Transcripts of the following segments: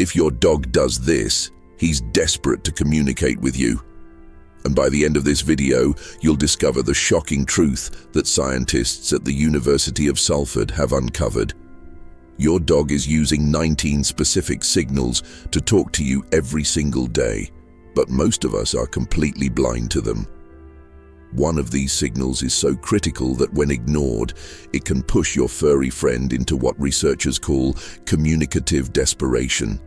If your dog does this, he's desperate to communicate with you. And by the end of this video, you'll discover the shocking truth that scientists at the University of Salford have uncovered. Your dog is using 19 specific signals to talk to you every single day, but most of us are completely blind to them. One of these signals is so critical that when ignored, it can push your furry friend into what researchers call communicative desperation,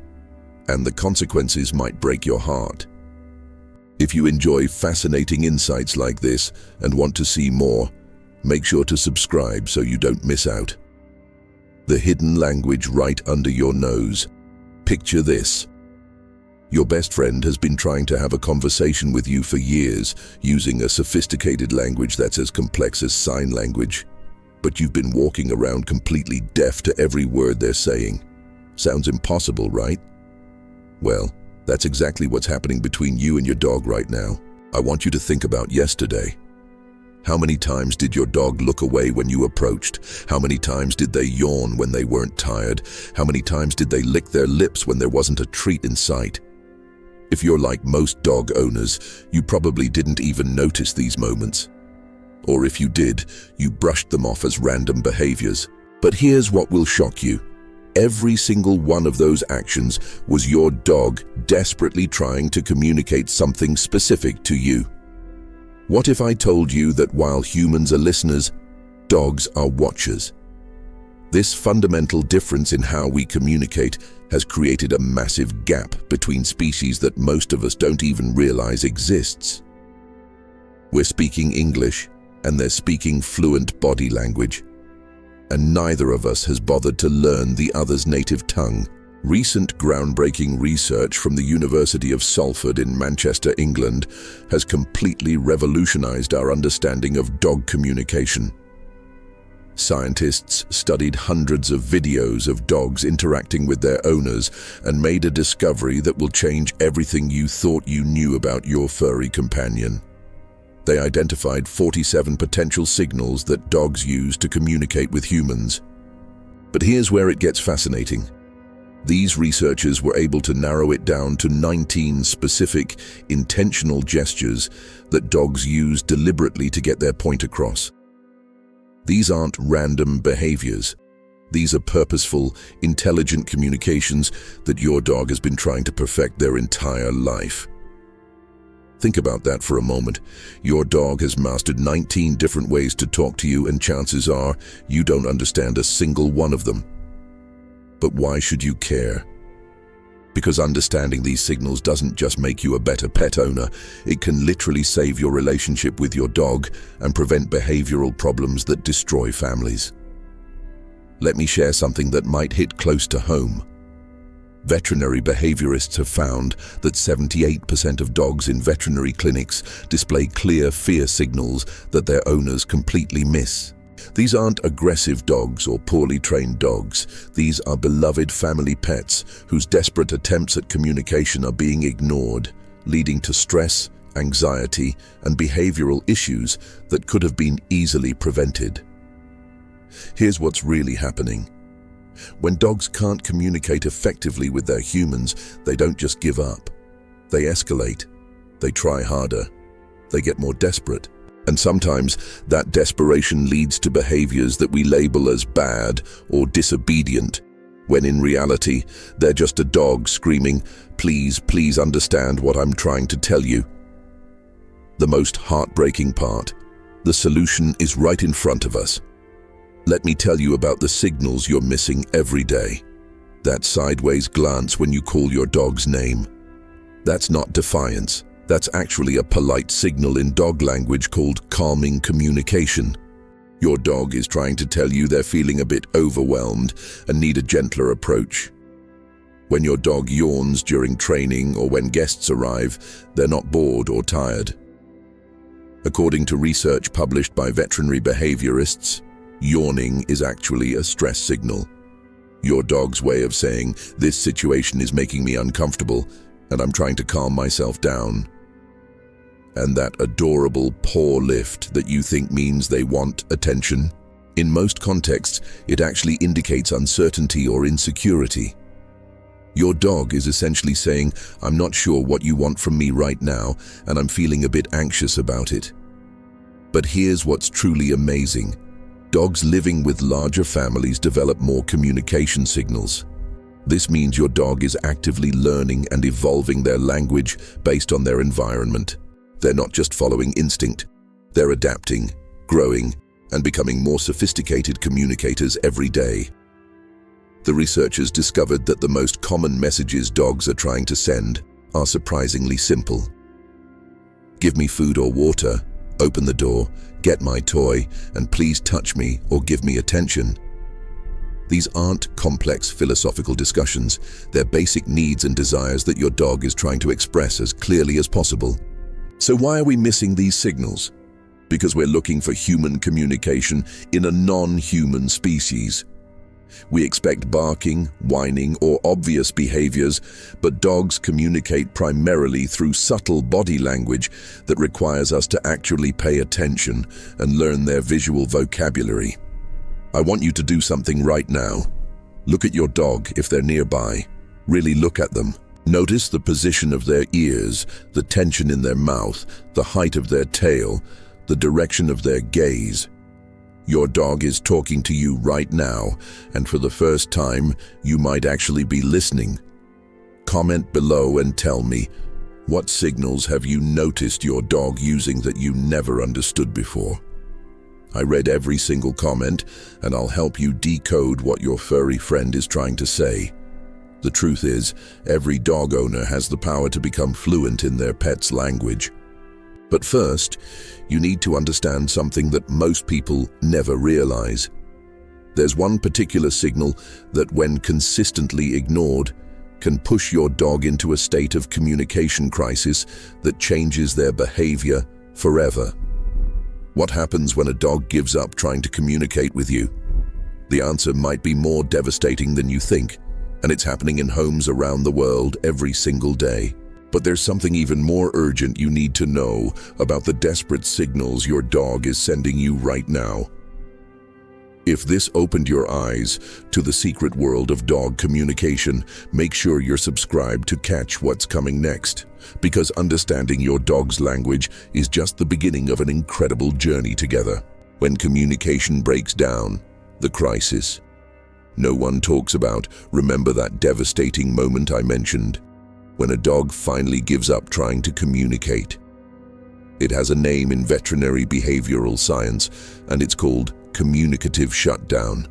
and the consequences might break your heart. If you enjoy fascinating insights like this and want to see more, make sure to subscribe so you don't miss out. The hidden language right under your nose. Picture this. Your best friend has been trying to have a conversation with you for years, using a sophisticated language that's as complex as sign language. But you've been walking around completely deaf to every word they're saying. Sounds impossible, right? Well, that's exactly what's happening between you and your dog right now. I want you to think about yesterday. How many times did your dog look away when you approached? How many times did they yawn when they weren't tired? How many times did they lick their lips when there wasn't a treat in sight? If you're like most dog owners, you probably didn't even notice these moments. Or if you did, you brushed them off as random behaviors. But here's what will shock you. Every single one of those actions was your dog desperately trying to communicate something specific to you. What if I told you that while humans are listeners, dogs are watchers? This fundamental difference in how we communicate has created a massive gap between species that most of us don't even realize exists. We're speaking English, and they're speaking fluent body language. And neither of us has bothered to learn the other's native tongue. Recent groundbreaking research from the University of Salford in Manchester, England, has completely revolutionized our understanding of dog communication. Scientists studied hundreds of videos of dogs interacting with their owners and made a discovery that will change everything you thought you knew about your furry companion. They identified 47 potential signals that dogs use to communicate with humans. But here's where it gets fascinating. These researchers were able to narrow it down to 19 specific, intentional gestures that dogs use deliberately to get their point across. These aren't random behaviors. These are purposeful, intelligent communications that your dog has been trying to perfect their entire life. Think about that for a moment. Your dog has mastered 19 different ways to talk to you, and chances are you don't understand a single one of them. But why should you care? Because understanding these signals doesn't just make you a better pet owner, it can literally save your relationship with your dog and prevent behavioral problems that destroy families. Let me share something that might hit close to home. Veterinary behaviorists have found that 78% of dogs in veterinary clinics display clear fear signals that their owners completely miss. These aren't aggressive dogs or poorly trained dogs. These are beloved family pets whose desperate attempts at communication are being ignored, leading to stress, anxiety, and behavioral issues that could have been easily prevented. Here's what's really happening. When dogs can't communicate effectively with their humans, they don't just give up. They escalate. They try harder. They get more desperate. And sometimes that desperation leads to behaviors that we label as bad or disobedient, when in reality, they're just a dog screaming, "Please, please understand what I'm trying to tell you." The most heartbreaking part, the solution is right in front of us. Let me tell you about the signals you're missing every day. That sideways glance when you call your dog's name. That's not defiance. That's actually a polite signal in dog language called calming communication. Your dog is trying to tell you they're feeling a bit overwhelmed and need a gentler approach. When your dog yawns during training or when guests arrive, they're not bored or tired. According to research published by veterinary behaviorists, yawning is actually a stress signal. Your dog's way of saying, "This situation is making me uncomfortable, and I'm trying to calm myself down." And that adorable paw lift that you think means they want attention, in most contexts, it actually indicates uncertainty or insecurity. Your dog is essentially saying, "I'm not sure what you want from me right now, and I'm feeling a bit anxious about it." But here's what's truly amazing. Dogs living with larger families develop more communication signals. This means your dog is actively learning and evolving their language based on their environment. They're not just following instinct. They're adapting, growing, and becoming more sophisticated communicators every day. The researchers discovered that the most common messages dogs are trying to send are surprisingly simple. Give me food or water, open the door, get my toy, and please touch me or give me attention. These aren't complex philosophical discussions. They're basic needs and desires that your dog is trying to express as clearly as possible. So why are we missing these signals? Because we're looking for human communication in a non-human species. We expect barking, whining, or obvious behaviors, but dogs communicate primarily through subtle body language that requires us to actually pay attention and learn their visual vocabulary. I want you to do something right now. Look at your dog if they're nearby. Really look at them. Notice the position of their ears, the tension in their mouth, the height of their tail, the direction of their gaze. Your dog is talking to you right now, and for the first time, you might actually be listening. Comment below and tell me, what signals have you noticed your dog using that you never understood before? I read every single comment, and I'll help you decode what your furry friend is trying to say. The truth is, every dog owner has the power to become fluent in their pet's language. But first, you need to understand something that most people never realize. There's one particular signal that, when consistently ignored, can push your dog into a state of communication crisis that changes their behavior forever. What happens when a dog gives up trying to communicate with you? The answer might be more devastating than you think, and it's happening in homes around the world every single day. But there's something even more urgent you need to know about the desperate signals your dog is sending you right now. If this opened your eyes to the secret world of dog communication, make sure you're subscribed to catch what's coming next, because understanding your dog's language is just the beginning of an incredible journey together. When communication breaks down, the crisis. No one talks about, remember that devastating moment I mentioned? When a dog finally gives up trying to communicate. It has a name in veterinary behavioral science, and it's called communicative shutdown.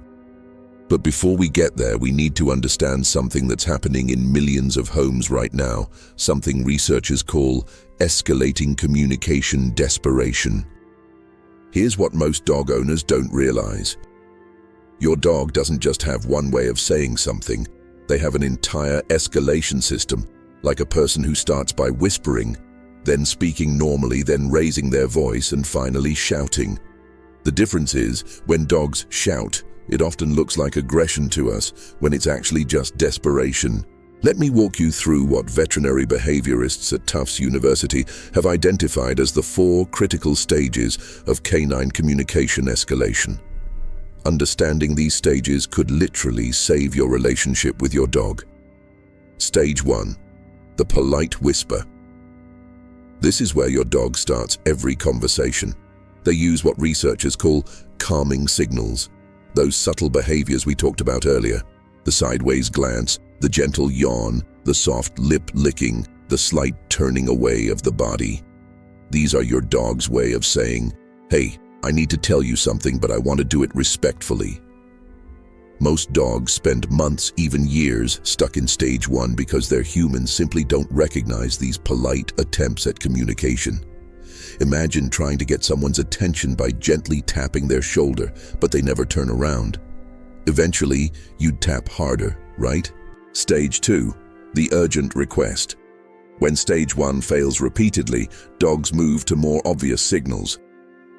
But before we get there, we need to understand something that's happening in millions of homes right now, something researchers call escalating communication desperation. Here's what most dog owners don't realize. Your dog doesn't just have one way of saying something. They have an entire escalation system. Like a person who starts by whispering, then speaking normally, then raising their voice, and finally shouting. The difference is, when dogs shout, it often looks like aggression to us, when it's actually just desperation. Let me walk you through what veterinary behaviorists at Tufts University have identified as the 4 critical stages of canine communication escalation. Understanding these stages could literally save your relationship with your dog. Stage 1. The polite whisper. This is where your dog starts every conversation. They use what researchers call calming signals, those subtle behaviors we talked about earlier. The sideways glance, the gentle yawn, the soft lip licking, the slight turning away of the body. These are your dog's way of saying, "Hey, I need to tell you something, but I want to do it respectfully." Most dogs spend months, even years, stuck in stage 1 because their humans simply don't recognize these polite attempts at communication. Imagine trying to get someone's attention by gently tapping their shoulder, but they never turn around. Eventually, you'd tap harder, right? Stage 2. The urgent request. When stage 1 fails repeatedly, dogs move to more obvious signals.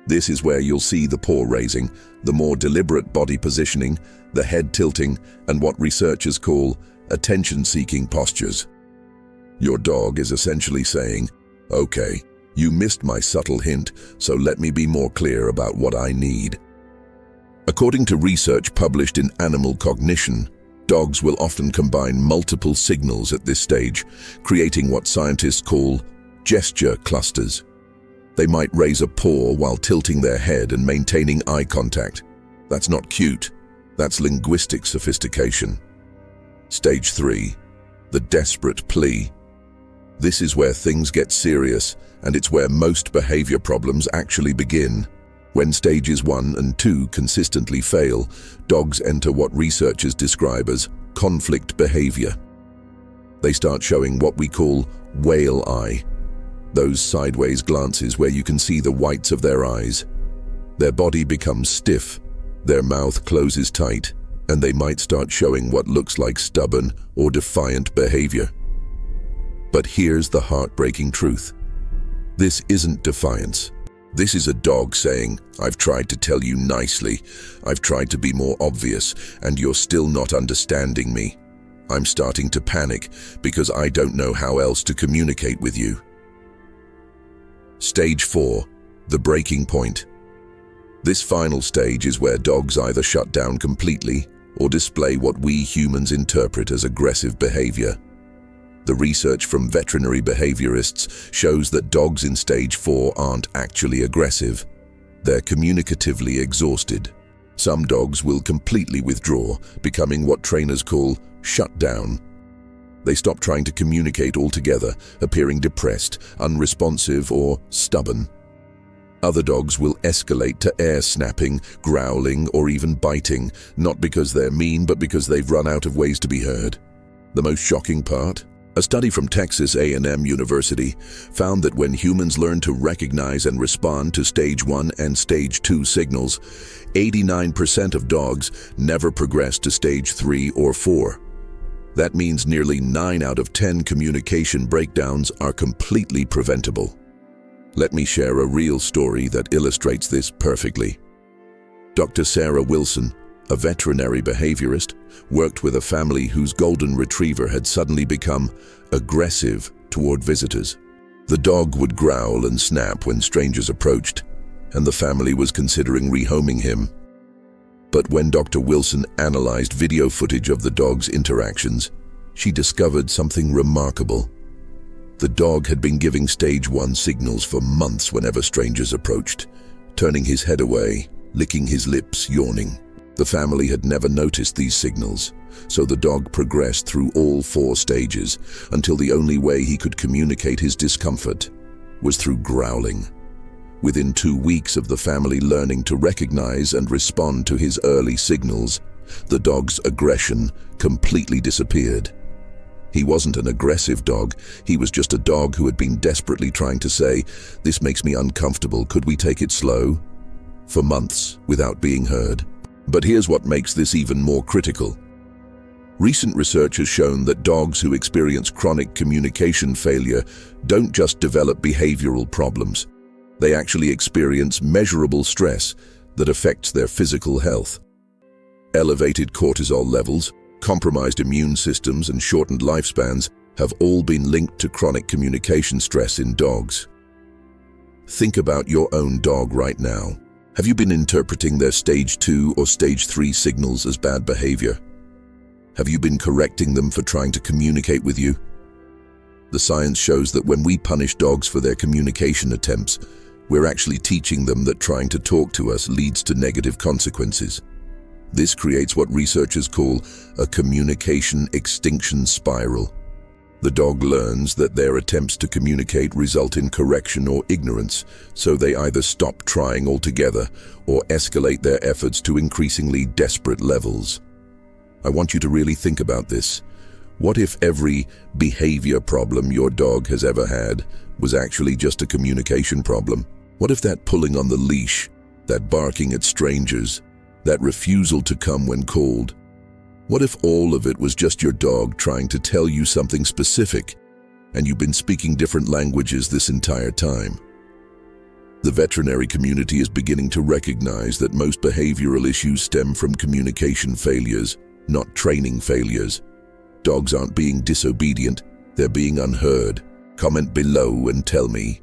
This is where you'll see the paw raising, the more deliberate body positioning, the head tilting, and what researchers call attention-seeking postures. Your dog is essentially saying, "Okay, you missed my subtle hint, so let me be more clear about what I need." According to research published in Animal Cognition, Dogs will often combine multiple signals at this stage, creating what scientists call gesture clusters. They might raise a paw while tilting their head and maintaining eye contact. That's not cute. That's linguistic sophistication. Stage 3. The desperate plea. This is where things get serious, and it's where most behavior problems actually begin. When stages 1 and 2 consistently fail, dogs enter what researchers describe as conflict behavior. They start showing what we call whale eye, those sideways glances where you can see the whites of their eyes. Their body becomes stiff, their mouth closes tight, and they might start showing what looks like stubborn or defiant behavior. But here's the heartbreaking truth. This isn't defiance. This is a dog saying, "I've tried to tell you nicely, I've tried to be more obvious, and you're still not understanding me. I'm starting to panic because I don't know how else to communicate with you." Stage 4. The breaking point. This final stage is where dogs either shut down completely or display what we humans interpret as aggressive behavior. The research from veterinary behaviorists shows that dogs in stage 4 aren't actually aggressive. They're communicatively exhausted. Some dogs will completely withdraw, becoming what trainers call shut down. They stop trying to communicate altogether, appearing depressed, unresponsive, or stubborn. Other dogs will escalate to air snapping, growling, or even biting, not because they're mean, but because they've run out of ways to be heard. The most shocking part? A study from Texas A&M University found that when humans learn to recognize and respond to stage 1 and stage 2 signals, 89% of dogs never progress to stage 3 or 4. That means nearly 9 out of 10 communication breakdowns are completely preventable. Let me share a real story that illustrates this perfectly. Dr. Sarah Wilson, a veterinary behaviorist, worked with a family whose golden retriever had suddenly become aggressive toward visitors. The dog would growl and snap when strangers approached, and the family was considering rehoming him. But when Dr. Wilson analyzed video footage of the dog's interactions, she discovered something remarkable. The dog had been giving stage 1 signals for months whenever strangers approached, turning his head away, licking his lips, yawning. The family had never noticed these signals, so the dog progressed through all 4 stages until the only way he could communicate his discomfort was through growling. Within 2 weeks of the family learning to recognize and respond to his early signals, the dog's aggression completely disappeared. He wasn't an aggressive dog, he was just a dog who had been desperately trying to say, "This makes me uncomfortable, could we take it slow?" for months without being heard. But here's what makes this even more critical. Recent research has shown that dogs who experience chronic communication failure don't just develop behavioral problems. They actually experience measurable stress that affects their physical health. Elevated cortisol levels, compromised immune systems, and shortened lifespans have all been linked to chronic communication stress in dogs. Think about your own dog right now. Have you been interpreting their stage 2 or stage 3 signals as bad behavior? Have you been correcting them for trying to communicate with you? The science shows that when we punish dogs for their communication attempts, we're actually teaching them that trying to talk to us leads to negative consequences. This creates what researchers call a communication extinction spiral. The dog learns that their attempts to communicate result in correction or ignorance, so they either stop trying altogether or escalate their efforts to increasingly desperate levels. I want you to really think about this. What if every behavior problem your dog has ever had was actually just a communication problem? What if that pulling on the leash, that barking at strangers, that refusal to come when called, what if all of it was just your dog trying to tell you something specific, and you've been speaking different languages this entire time? The veterinary community is beginning to recognize that most behavioral issues stem from communication failures, not training failures. Dogs aren't being disobedient, they're being unheard. Comment below and tell me.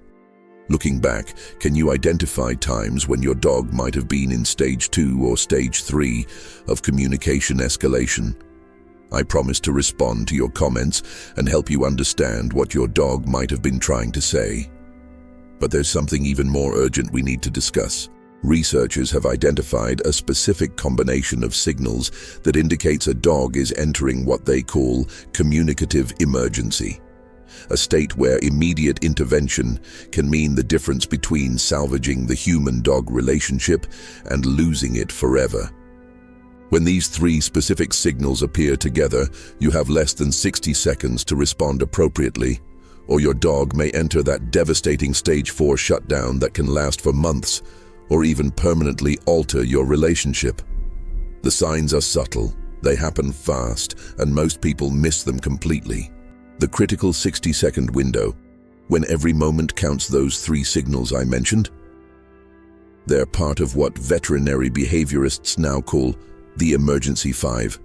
Looking back, can you identify times when your dog might have been in stage 2 or stage 3 of communication escalation? I promise to respond to your comments and help you understand what your dog might have been trying to say. But there's something even more urgent we need to discuss. Researchers have identified a specific combination of signals that indicates a dog is entering what they call communicative emergency, a state where immediate intervention can mean the difference between salvaging the human-dog relationship and losing it forever. When these three specific signals appear together, you have less than 60 seconds to respond appropriately, or your dog may enter that devastating stage 4 shutdown that can last for months or even permanently alter your relationship. The signs are subtle, they happen fast, and most people miss them completely. The critical 60-second window, when every moment counts those three signals I mentioned. They're part of what veterinary behaviorists now call the emergency 5,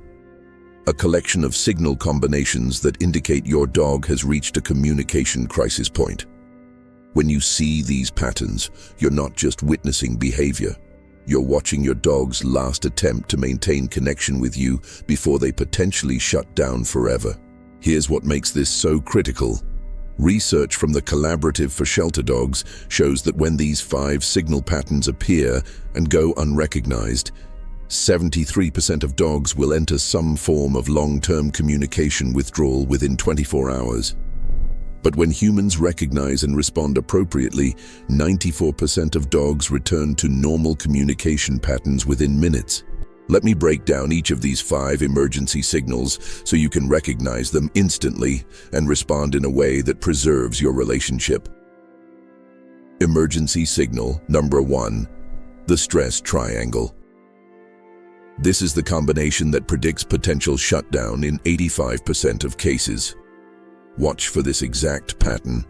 a collection of signal combinations that indicate your dog has reached a communication crisis point. When you see these patterns, you're not just witnessing behavior. You're watching your dog's last attempt to maintain connection with you before they potentially shut down forever. Here's what makes this so critical. Research from the Collaborative for Shelter Dogs shows that when these 5 signal patterns appear and go unrecognized, 73% of dogs will enter some form of long-term communication withdrawal within 24 hours. But when humans recognize and respond appropriately, 94% of dogs return to normal communication patterns within minutes. Let me break down each of these 5 emergency signals so you can recognize them instantly and respond in a way that preserves your relationship. Emergency signal number 1, the stress triangle. This is the combination that predicts potential shutdown in 85% of cases. Watch for this exact pattern.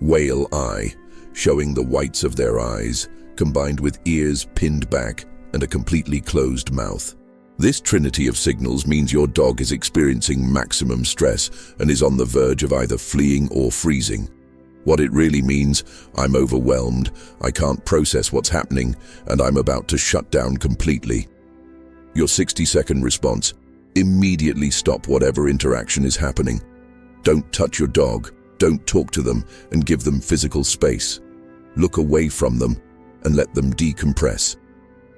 Whale eye, showing the whites of their eyes, combined with ears pinned back and a completely closed mouth. This trinity of signals means your dog is experiencing maximum stress and is on the verge of either fleeing or freezing. What it really means, I'm overwhelmed, I can't process what's happening, and I'm about to shut down completely. Your 60-second response: immediately stop whatever interaction is happening. Don't touch your dog, don't talk to them, and give them physical space. Look away from them and let them decompress.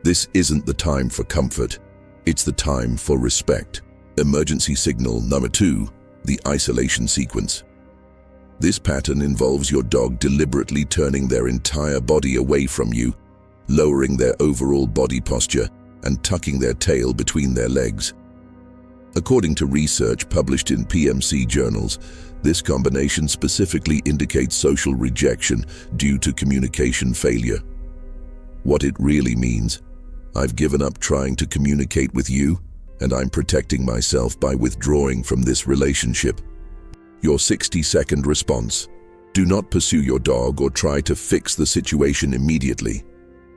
This isn't the time for comfort, it's the time for respect. Emergency signal number 2, the isolation sequence. This pattern involves your dog deliberately turning their entire body away from you, lowering their overall body posture, and tucking their tail between their legs. According to research published in PMC journals, this combination specifically indicates social rejection due to communication failure. What it really means: I've given up trying to communicate with you, and I'm protecting myself by withdrawing from this relationship. Your 60-second response: do not pursue your dog or try to fix the situation immediately.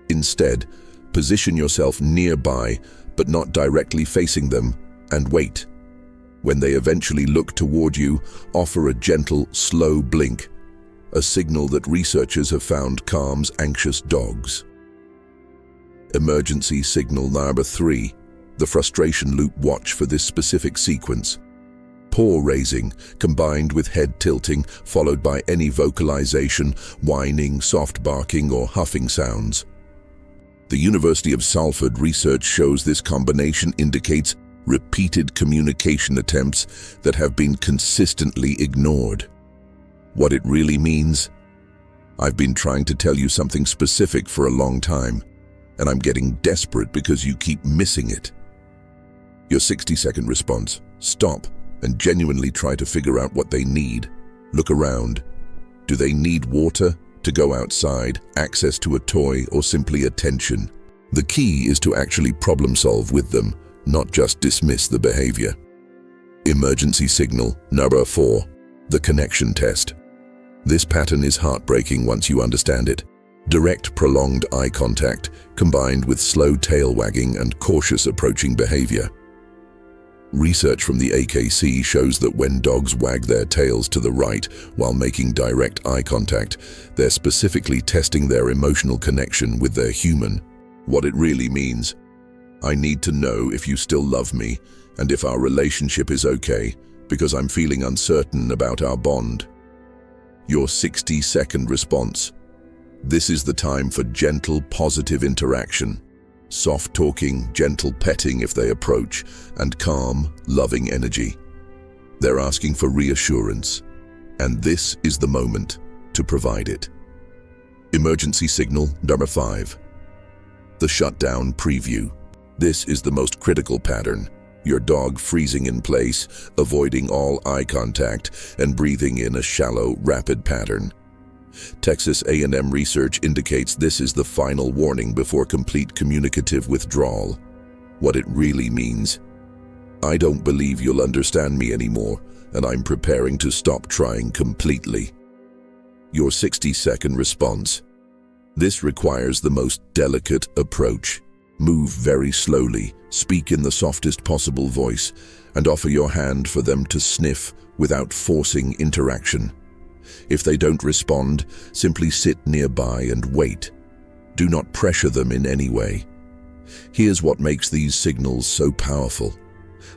Instead, position yourself nearby, but not directly facing them, and wait. When they eventually look toward you, offer a gentle, slow blink, a signal that researchers have found calms anxious dogs. Emergency signal number 3, the frustration loop. Watch for this specific sequence. Paw raising, combined with head tilting, followed by any vocalization, whining, soft barking, or huffing sounds. The University of Salford research shows this combination indicates repeated communication attempts that have been consistently ignored. What it really means: I've been trying to tell you something specific for a long time, and I'm getting desperate because you keep missing it. Your 60-second response: stop and genuinely try to figure out what they need. Look around. Do they need water, to go outside, access to a toy, or simply attention? The key is to actually problem solve with them, not just dismiss the behavior. Emergency signal number 4, the connection test. This pattern is heartbreaking once you understand it. Direct, prolonged eye contact, combined with slow tail wagging and cautious approaching behavior. Research from the AKC shows that when dogs wag their tails to the right while making direct eye contact, they're specifically testing their emotional connection with their human. What it really means: I need to know if you still love me, and if our relationship is okay, because I'm feeling uncertain about our bond. Your 60-second response. This is the time for gentle, positive interaction. Soft talking, gentle petting if they approach, and calm, loving energy. They're asking for reassurance, and this is the moment to provide it. Emergency signal number 5. The shutdown preview. This is the most critical pattern. Your dog freezing in place, avoiding all eye contact, and breathing in a shallow, rapid pattern. Texas A&M research indicates this is the final warning before complete communicative withdrawal. What it really means: I don't believe you'll understand me anymore, and I'm preparing to stop trying completely. Your 60-second response. This requires the most delicate approach. Move very slowly, speak in the softest possible voice, and offer your hand for them to sniff without forcing interaction. If they don't respond, simply sit nearby and wait. Do not pressure them in any way. Here's what makes these signals so powerful.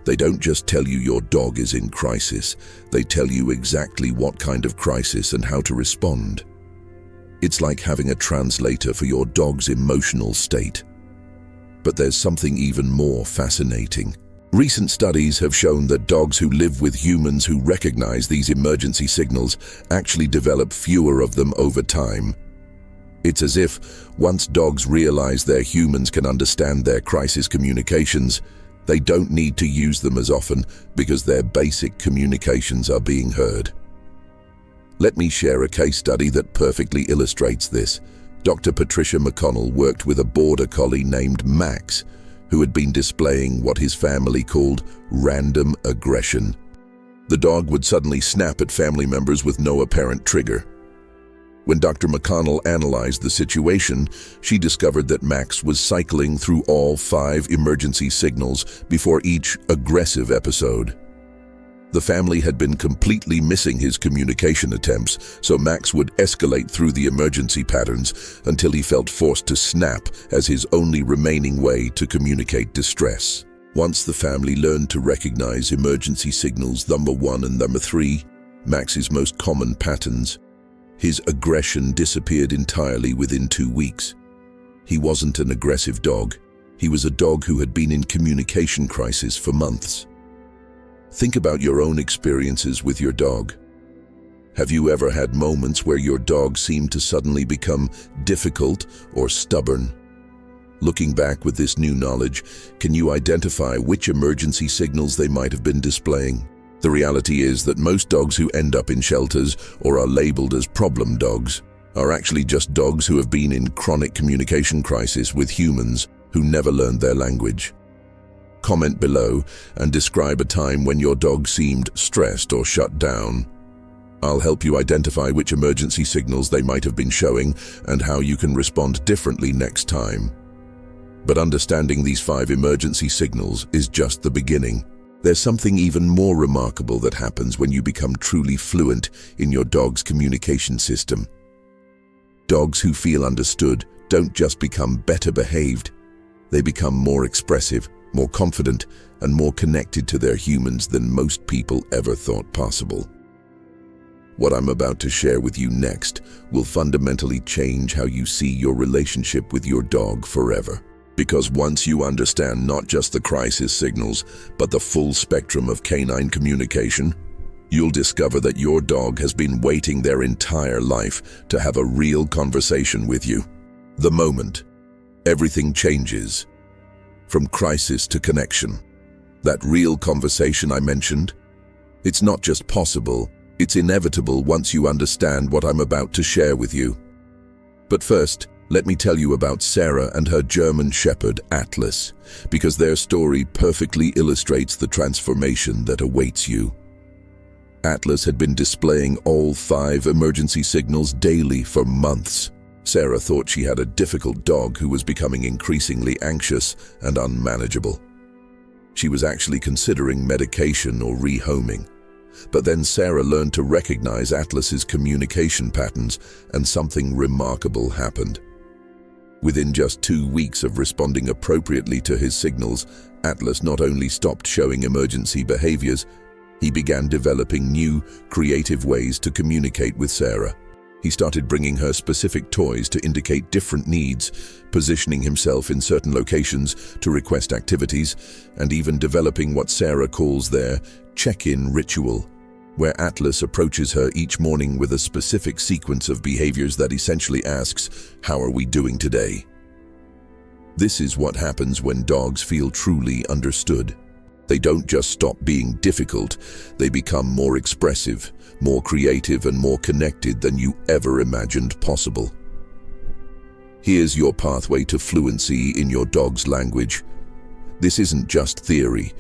They don't just tell you your dog is in crisis, they tell you exactly what kind of crisis and how to respond. It's like having a translator for your dog's emotional state. But there's something even more fascinating. Recent studies have shown that dogs who live with humans who recognize these emergency signals actually develop fewer of them over time. It's as if, once dogs realize their humans can understand their crisis communications, they don't need to use them as often because their basic communications are being heard. Let me share a case study that perfectly illustrates this. Dr. Patricia McConnell worked with a border collie named Max, who had been displaying what his family called random aggression. The dog would suddenly snap at family members with no apparent trigger. When Dr. McConnell analyzed the situation, she discovered that Max was cycling through all 5 emergency signals before each aggressive episode. The family had been completely missing his communication attempts, so Max would escalate through the emergency patterns until he felt forced to snap as his only remaining way to communicate distress. Once the family learned to recognize emergency signals number 1 and number 3, Max's most common patterns, his aggression disappeared entirely within 2 weeks. He wasn't an aggressive dog. He was a dog who had been in communication crisis for months. Think about your own experiences with your dog. Have you ever had moments where your dog seemed to suddenly become difficult or stubborn? Looking back with this new knowledge, can you identify which emergency signals they might have been displaying? The reality is that most dogs who end up in shelters or are labeled as problem dogs are actually just dogs who have been in chronic communication crisis with humans who never learned their language. Comment below and describe a time when your dog seemed stressed or shut down. I'll help you identify which emergency signals they might have been showing and how you can respond differently next time. But understanding these 5 emergency signals is just the beginning. There's something even more remarkable that happens when you become truly fluent in your dog's communication system. Dogs who feel understood don't just become better behaved, they become more expressive, more confident, and more connected to their humans than most people ever thought possible. What I'm about to share with you next will fundamentally change how you see your relationship with your dog forever. Because once you understand not just the crisis signals, but the full spectrum of canine communication, you'll discover that your dog has been waiting their entire life to have a real conversation with you. The moment everything changes, from crisis to connection. That real conversation I mentioned, it's not just possible, it's inevitable once you understand what I'm about to share with you. But first, let me tell you about Sarah and her German Shepherd, Atlas, because their story perfectly illustrates the transformation that awaits you. Atlas had been displaying all 5 emergency signals daily for months. Sarah thought she had a difficult dog who was becoming increasingly anxious and unmanageable. She was actually considering medication or rehoming. But then Sarah learned to recognize Atlas's communication patterns, and something remarkable happened. Within just 2 weeks of responding appropriately to his signals, Atlas not only stopped showing emergency behaviors, he began developing new, creative ways to communicate with Sarah. He started bringing her specific toys to indicate different needs, positioning himself in certain locations to request activities, and even developing what Sarah calls their check-in ritual, where Atlas approaches her each morning with a specific sequence of behaviors that essentially asks, "How are we doing today?" This is what happens when dogs feel truly understood. They don't just stop being difficult, they become more expressive, more creative, and more connected than you ever imagined possible. Here's your pathway to fluency in your dog's language. This isn't just theory.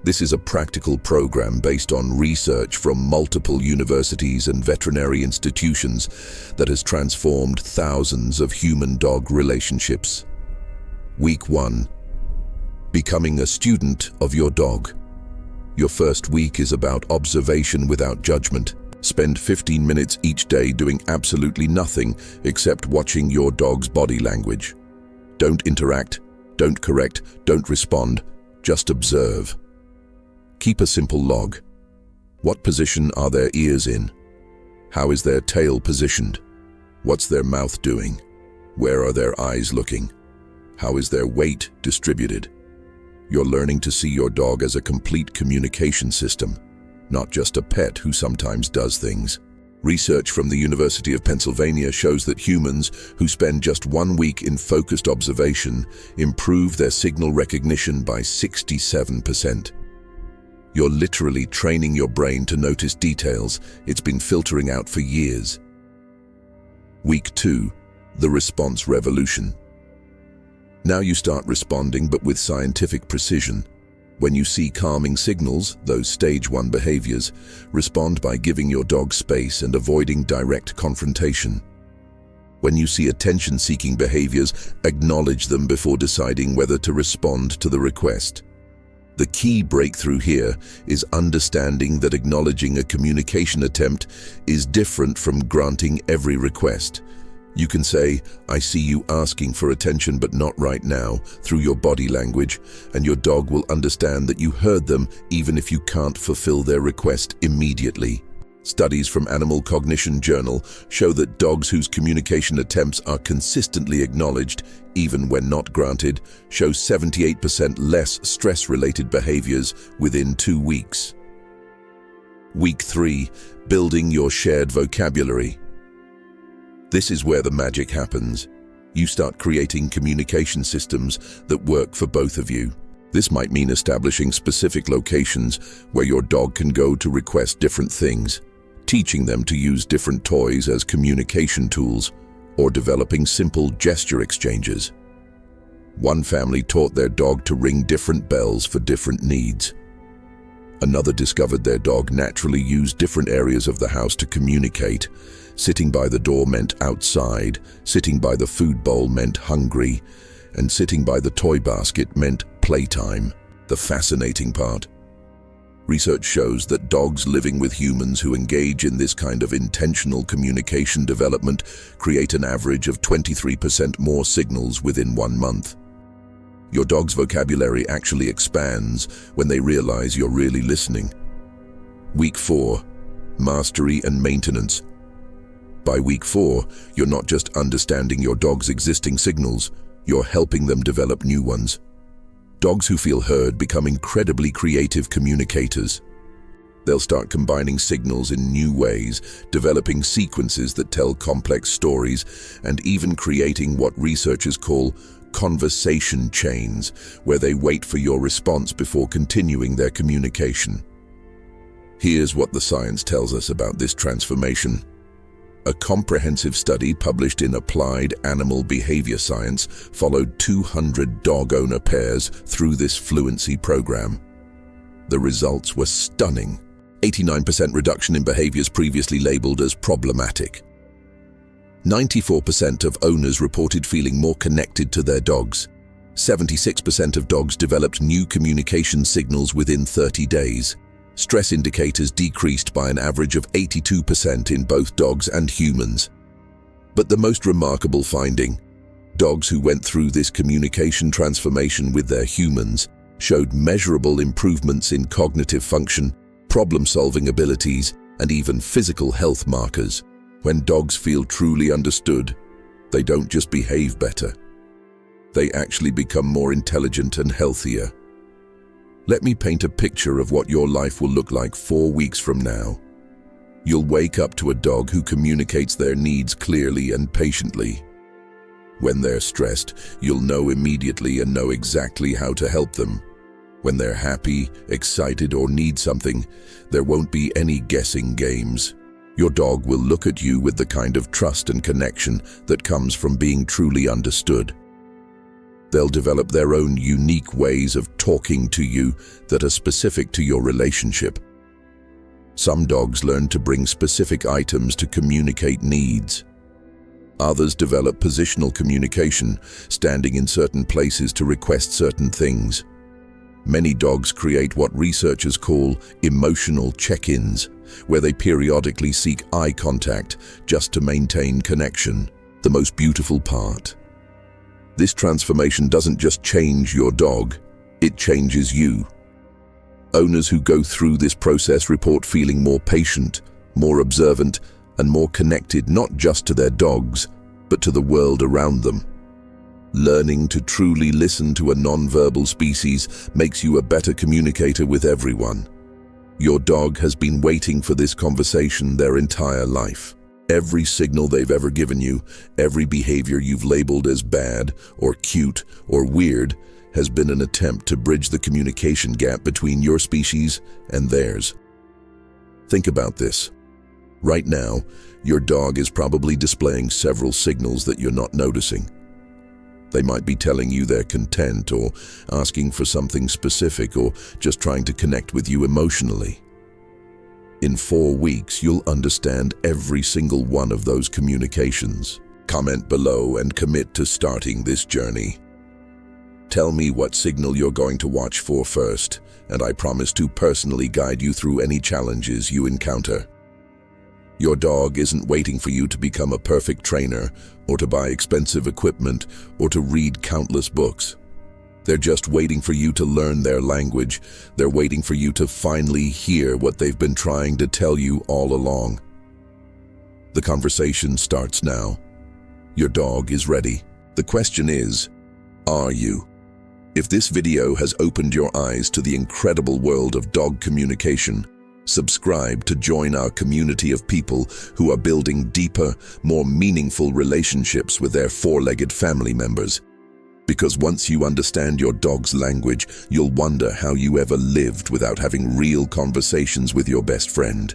This is a practical program based on research from multiple universities and veterinary institutions that has transformed thousands of human-dog relationships. Week 1. Becoming a student of your dog. Your first week is about observation without judgment. Spend 15 minutes each day doing absolutely nothing except watching your dog's body language. Don't interact, don't correct, don't respond, just observe. Keep a simple log. What position are their ears in? How is their tail positioned? What's their mouth doing? Where are their eyes looking? How is their weight distributed? You're learning to see your dog as a complete communication system, not just a pet who sometimes does things. Research from the University of Pennsylvania shows that humans who spend just 1 week in focused observation improve their signal recognition by 67%. You're literally training your brain to notice details it's been filtering out for years. Week 2, the response revolution. Now you start responding, but with scientific precision. When you see calming signals, those stage 1 behaviors, respond by giving your dog space and avoiding direct confrontation. When you see attention-seeking behaviors, acknowledge them before deciding whether to respond to the request. The key breakthrough here is understanding that acknowledging a communication attempt is different from granting every request. You can say, "I see you asking for attention but not right now," through your body language, and your dog will understand that you heard them even if you can't fulfill their request immediately. Studies from Animal Cognition Journal show that dogs whose communication attempts are consistently acknowledged, even when not granted, show 78% less stress-related behaviors within 2 weeks. Week 3, building your shared vocabulary. This is where the magic happens. You start creating communication systems that work for both of you. This might mean establishing specific locations where your dog can go to request different things, teaching them to use different toys as communication tools, or developing simple gesture exchanges. One family taught their dog to ring different bells for different needs. Another discovered their dog naturally used different areas of the house to communicate. Sitting by the door meant outside, sitting by the food bowl meant hungry, and sitting by the toy basket meant playtime. The fascinating part. Research shows that dogs living with humans who engage in this kind of intentional communication development create an average of 23% more signals within 1 month. Your dog's vocabulary actually expands when they realize you're really listening. Week 4, mastery and maintenance. By week 4, you're not just understanding your dog's existing signals, you're helping them develop new ones. Dogs who feel heard become incredibly creative communicators. They'll start combining signals in new ways, developing sequences that tell complex stories, and even creating what researchers call conversation chains, where they wait for your response before continuing their communication. Here's what the science tells us about this transformation. A comprehensive study published in Applied Animal Behavior Science followed 200 dog owner pairs through this fluency program. The results were stunning. 89% reduction in behaviors previously labeled as problematic. 94% of owners reported feeling more connected to their dogs. 76% of dogs developed new communication signals within 30 days. Stress indicators decreased by an average of 82% in both dogs and humans. But the most remarkable finding, Dogs who went through this communication transformation with their humans showed measurable improvements in cognitive function, problem-solving abilities, and even physical health markers. When dogs feel truly understood, they don't just behave better. They actually become more intelligent and healthier. Let me paint a picture of what your life will look like 4 weeks from now. You'll wake up to a dog who communicates their needs clearly and patiently. When they're stressed, you'll know immediately and know exactly how to help them. When they're happy, excited, or need something, there won't be any guessing games. Your dog will look at you with the kind of trust and connection that comes from being truly understood. They'll develop their own unique ways of talking to you that are specific to your relationship. Some dogs learn to bring specific items to communicate needs. Others develop positional communication, standing in certain places to request certain things. Many dogs create what researchers call emotional check-ins, where they periodically seek eye contact just to maintain connection. The most beautiful part. This transformation doesn't just change your dog, it changes you. Owners who go through this process report feeling more patient, more observant, and more connected not just to their dogs, but to the world around them. Learning to truly listen to a non-verbal species makes you a better communicator with everyone. Your dog has been waiting for this conversation their entire life. Every signal they've ever given you, every behavior you've labeled as bad or cute or weird, has been an attempt to bridge the communication gap between your species and theirs. Think about this. Right now, your dog is probably displaying several signals that you're not noticing. They might be telling you they're content or asking for something specific or just trying to connect with you emotionally. In 4 weeks, you'll understand every single one of those communications. Comment below and commit to starting this journey. Tell me what signal you're going to watch for first, and I promise to personally guide you through any challenges you encounter. Your dog isn't waiting for you to become a perfect trainer, or to buy expensive equipment, or to read countless books. They're just waiting for you to learn their language. They're waiting for you to finally hear what they've been trying to tell you all along. The conversation starts now. Your dog is ready. The question is, are you? If this video has opened your eyes to the incredible world of dog communication, subscribe to join our community of people who are building deeper, more meaningful relationships with their four-legged family members. Because once you understand your dog's language, you'll wonder how you ever lived without having real conversations with your best friend.